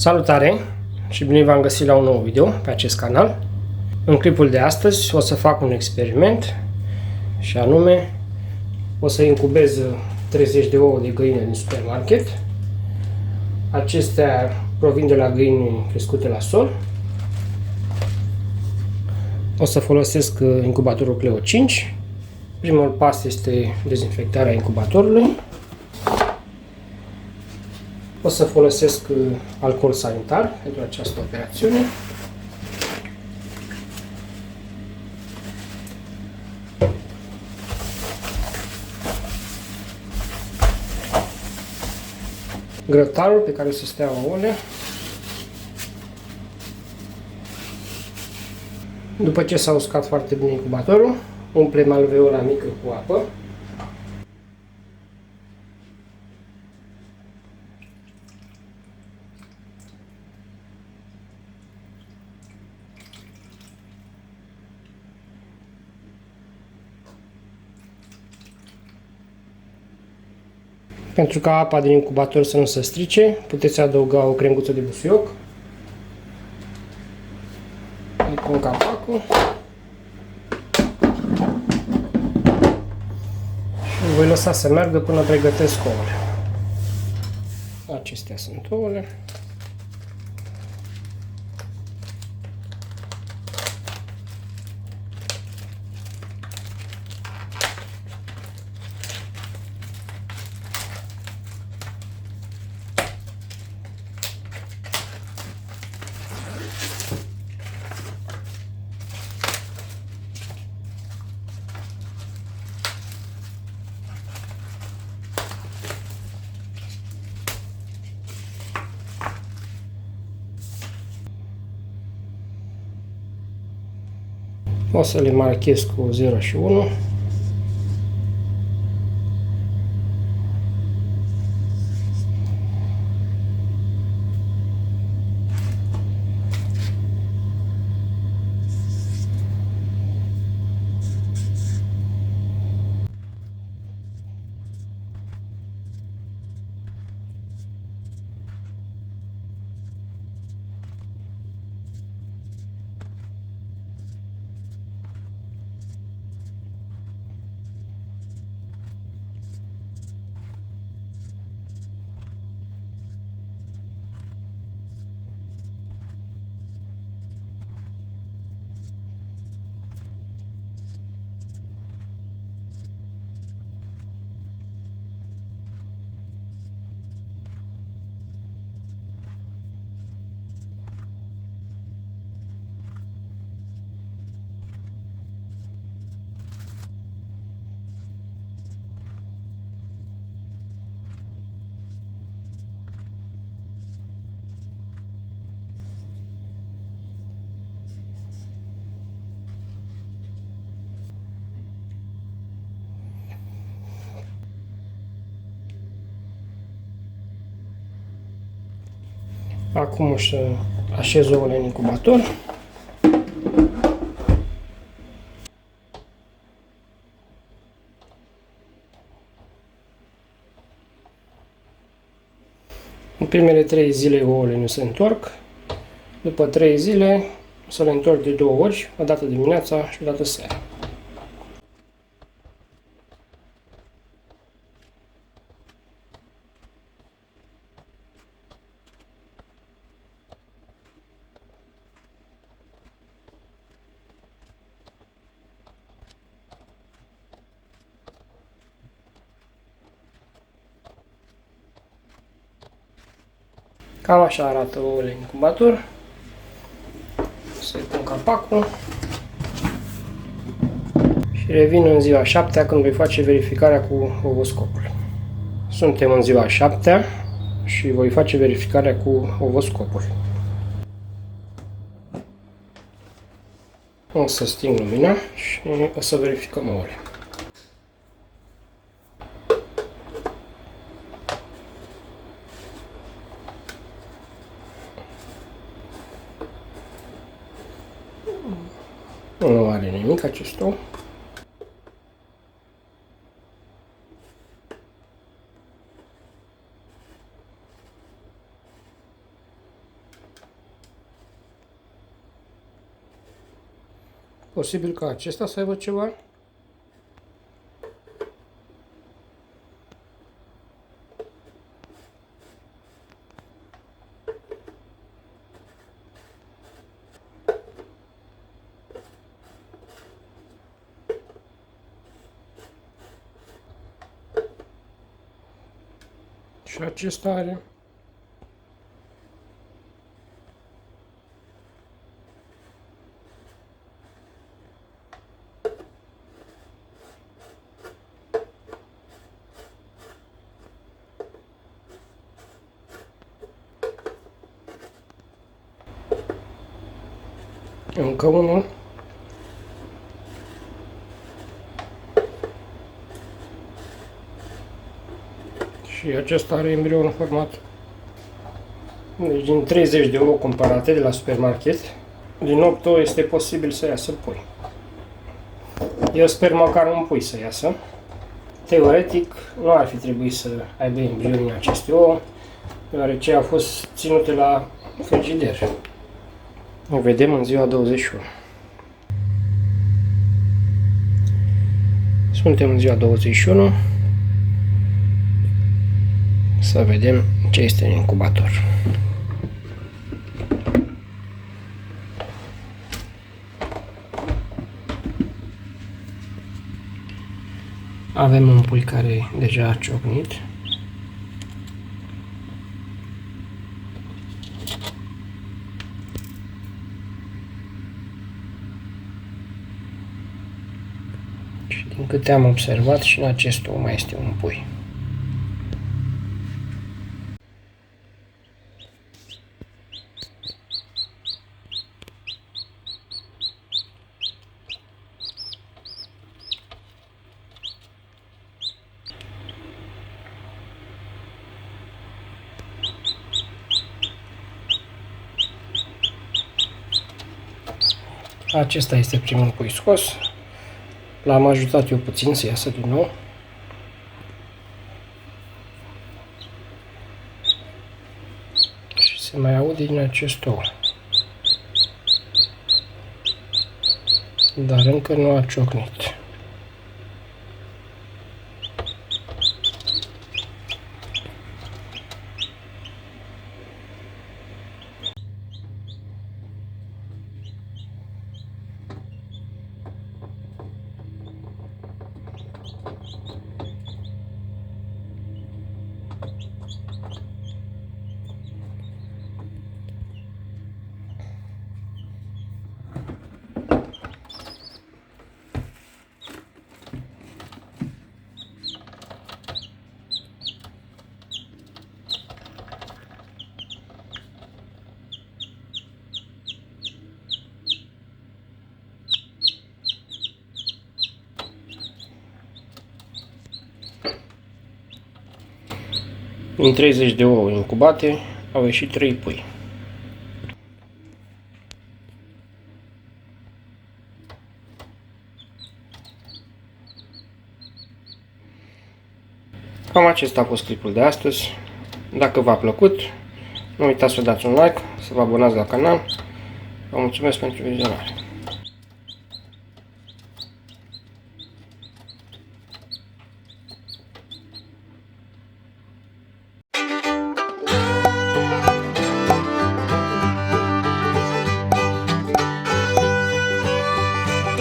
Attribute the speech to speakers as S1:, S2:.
S1: Salutare și bine v-am găsit la un nou video pe acest canal. În clipul de astăzi o să fac un experiment și anume o să incubez 30 de ouă de găină din supermarket. Acestea provin de la găini crescute la sol. O să folosesc incubatorul Cleo 5. Primul pas este dezinfectarea incubatorului. O să folosesc alcool sanitar pentru această operațiune. Grătarul pe care o să stea ouăle. După ce s-a uscat foarte bine incubatorul, umplem alveola mică cu apă. Pentru ca apa din incubator să nu se strice, puteți adăuga o crenguță de busuioc. Îi pun capacul. Și voi lăsa să meargă până pregătesc ouăle. Acestea sunt ouăle. O să le marchez cu 0 și 1. Acum o să așez ouăle în incubator. În primele 3 zile ouăle nu se întorc. După 3 zile o să le întorc de 2 ori, o dată dimineața și o dată seara. Cam așa arată ouăle în incubator. Să-i pun capacul. Și revin în ziua 7-a când voi face verificarea cu ovoscopul. Suntem în ziua 7-a și voi face verificarea cu ovoscopul. O să sting lumina și o să verificăm ouăle. Nu are nimic acest ou. Posibil ca acesta să aibă ceva. Și acesta are. Încă unul. Și acesta are embrion format. Deci din 30 de ouă cumpărate de la supermarket, din 8 ouă este posibil să iasă pui. Eu sper măcar un pui să iasă. Teoretic, nu ar fi trebuit să aibă embrion în aceste ouă, deoarece au fost ținute la frigider. Ne vedem în ziua 21. Suntem în ziua 21. Să vedem ce este în incubator. Avem un pui care deja a ciocnit. Și din câte am observat, și în acest ou mai este un pui. Acesta este primul pui scos. L-am ajutat eu puțin să iasă din nou. Și se mai aude din acest ou. Dar încă nu a ciocnit. Din 30 de ouă incubate au ieșit 3 pui. Cam acesta a fost clipul de astăzi. Dacă v-a plăcut, nu uitați să dați un like, să vă abonați la canal. Vă mulțumesc pentru vizionare.